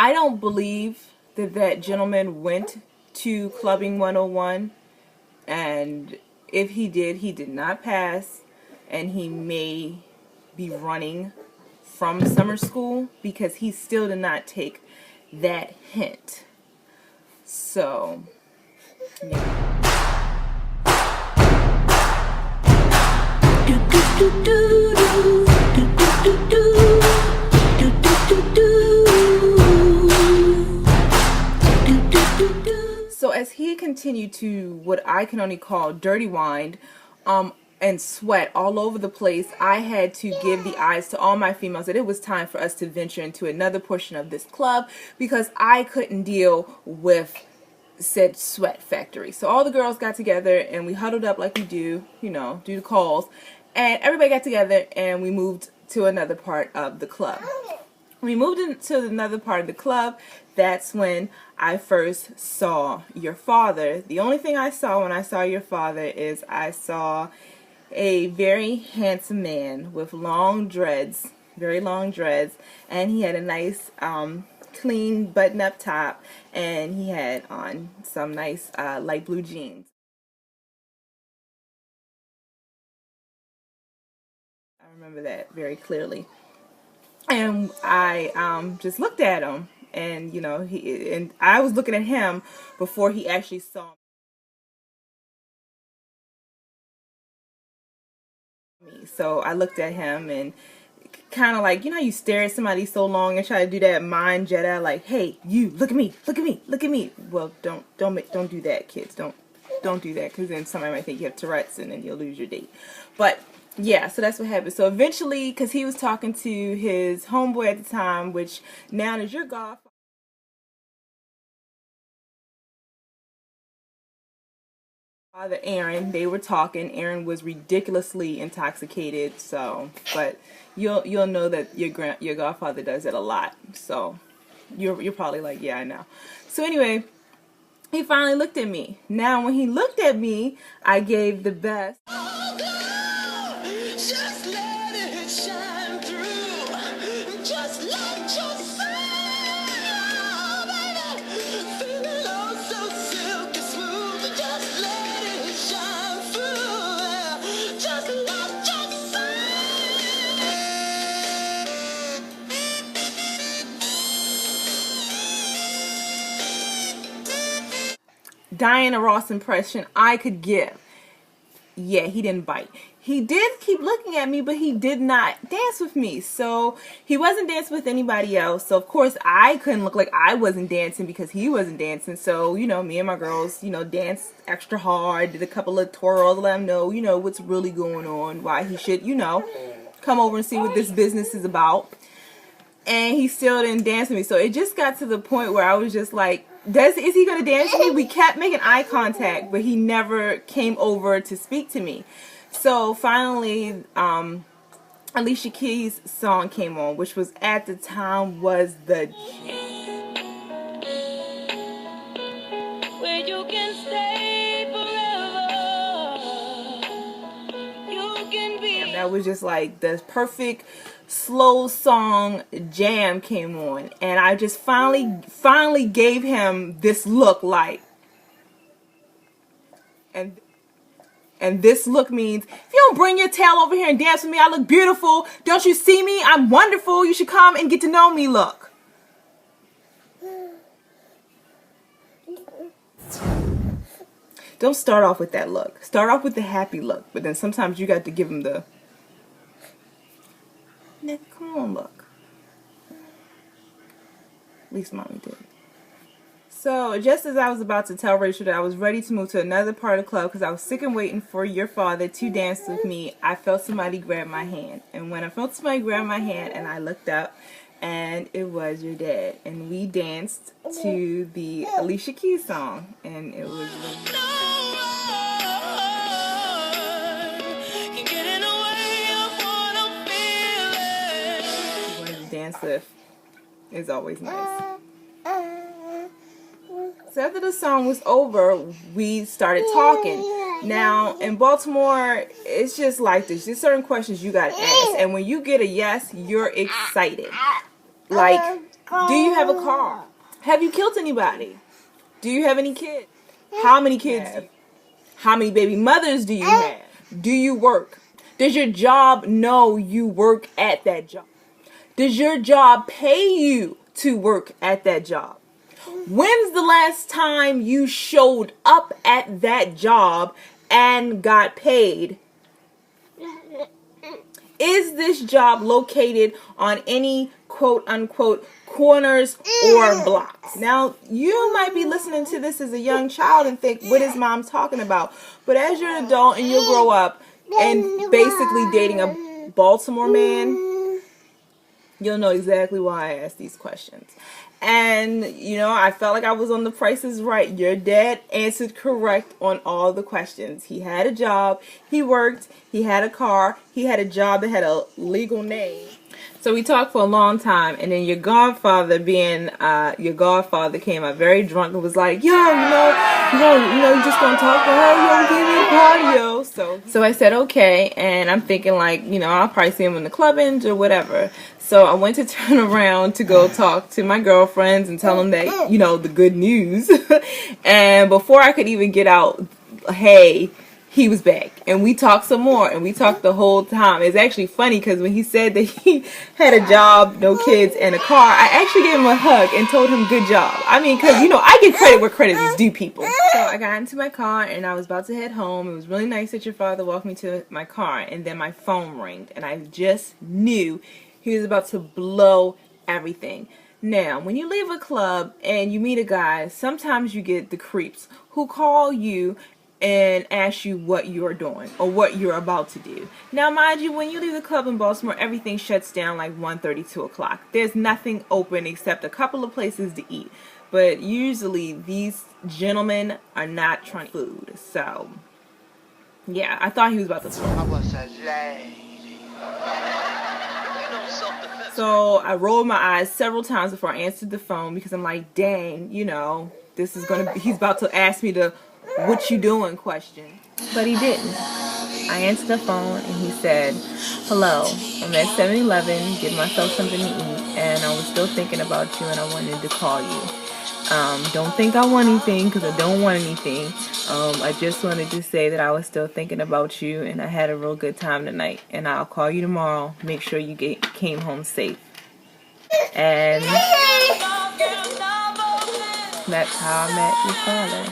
I don't believe that that gentleman went to Clubbing 101, and if he did, he did not pass, and he may be running from summer school because he still did not take that hint. So, yeah. So as he continued to what I can only call dirty wind, and sweat all over the place, I had to give the eyes to all my females that it was time for us to venture into another portion of this club because I couldn't deal with said sweat factory. So all the girls got together and we huddled up like we do, do the calls, and everybody got together and we moved to another part of the club. We moved into another part of the club. That's when I first saw your father. The only thing I saw when I saw your father is I saw a very handsome man with long dreads, very long dreads, and he had a nice clean button-up top, and he had on some nice light blue jeans. I remember that very clearly. And I just looked at him, and I was looking at him before he actually saw me. So I looked at him and kind of like, you stare at somebody so long and try to do that mind Jedi, like, hey, you look at me, look at me, look at me. Well, don't do that, kids. Don't do that, because then somebody might think you have Tourette's and then you'll lose your date. But yeah, so that's what happened. So eventually, because he was talking to his homeboy at the time, which now is your godfather, Aaron, they were talking. Aaron was ridiculously intoxicated. So, but you'll know that your godfather does it a lot. So you're probably like, yeah, I know. So anyway, he finally looked at me. Now, when he looked at me, I gave the best. Just let it shine through. Just let your smile, baby. Feel it all so silky smooth. Just let it shine through. Just let your Diana Ross impression I could give. Yeah, he didn't bite. He did keep looking at me, but he did not dance with me. So he wasn't dancing with anybody else. So of course I couldn't look like I wasn't dancing because he wasn't dancing. So, me and my girls, danced extra hard, did a couple of twirls, let him know, what's really going on, why he should, come over and see what this business is about. And he still didn't dance with me. So it just got to the point where I was just like, is he going to dance with me? We kept making eye contact, but he never came over to speak to me. So finally, Alicia Keys' song came on, which was at the time was the jam. Where you can stay forever. You can be. And that was just like the perfect slow song jam came on, and I just finally gave him this look, like, and this look means, if you don't bring your tail over here and dance with me, I look beautiful. Don't you see me? I'm wonderful. You should come and get to know me look. Don't start off with that look. Start off with the happy look, but then sometimes you got to give him the come on look. At least mommy did. So just as I was about to tell Rachel that I was ready to move to another part of the club because I was sick and waiting for your father to dance with me, I felt somebody grab my hand. And when I felt somebody grab my hand and I looked up, and it was your dad. And we danced to the Alicia Keys song. And it was dance with is always nice. So after the song was over, we started talking. Now, in Baltimore, it's just like this. There's certain questions you gotta ask. And when you get a yes, you're excited. Like, Do you have a car? Have you killed anybody? Do you have any kids? How many kids do you have? How many baby mothers do you have? Do you work? Does your job know you work at that job? Does your job pay you to work at that job? When's the last time you showed up at that job and got paid? Is this job located on any quote unquote corners or blocks? Now, you might be listening to this as a young child and think, what is mom talking about? But as you're an adult and you'll grow up and basically dating a Baltimore man, you'll know exactly why I ask these questions. And, you know, I felt like I was on The Price is Right. Your dad answered correct on all the questions. He had a job, he worked, he had a car, he had a job that had a legal name. So we talked for a long time, and then your godfather, being your godfather, came out very drunk and was like, "Yo, you just gonna talk to her? You gonna give me a party, yo?" So I said okay, and I'm thinking like, I'll probably see him in the clubbings or whatever. So I went to turn around to go talk to my girlfriends and tell them that, the good news. And before I could even get out, hey, he was back. And we talked some more, and we talked the whole time. It's actually funny because when he said that he had a job, no kids, and a car, I actually gave him a hug and told him good job. I mean, because, I give credit where credit is due, people. So I got into my car, and I was about to head home. It was really nice that your father walked me to my car, and then my phone rang, and I just knew he was about to blow everything. Now, when you leave a club and you meet a guy, sometimes you get the creeps who call you and ask you what you're doing or what you're about to do. Now, mind you, when you leave the club in Baltimore, everything shuts down like 1:30, 2 o'clock. There's nothing open except a couple of places to eat. But usually, these gentlemen are not trying food. So, yeah, I thought he was about to throw. I was a lady. So I rolled my eyes several times before I answered the phone because I'm like, dang, this is gonna be, he's about to ask me the "what you doing" question. But he didn't. I answered the phone and he said, "Hello, I'm at 7-Eleven getting myself something to eat, and I was still thinking about you and I wanted to call you. Don't think I want anything because I don't want anything. I just wanted to say that I was still thinking about you and I had a real good time tonight, and I'll call you tomorrow. Make sure you came home safe." And that's how I met your father.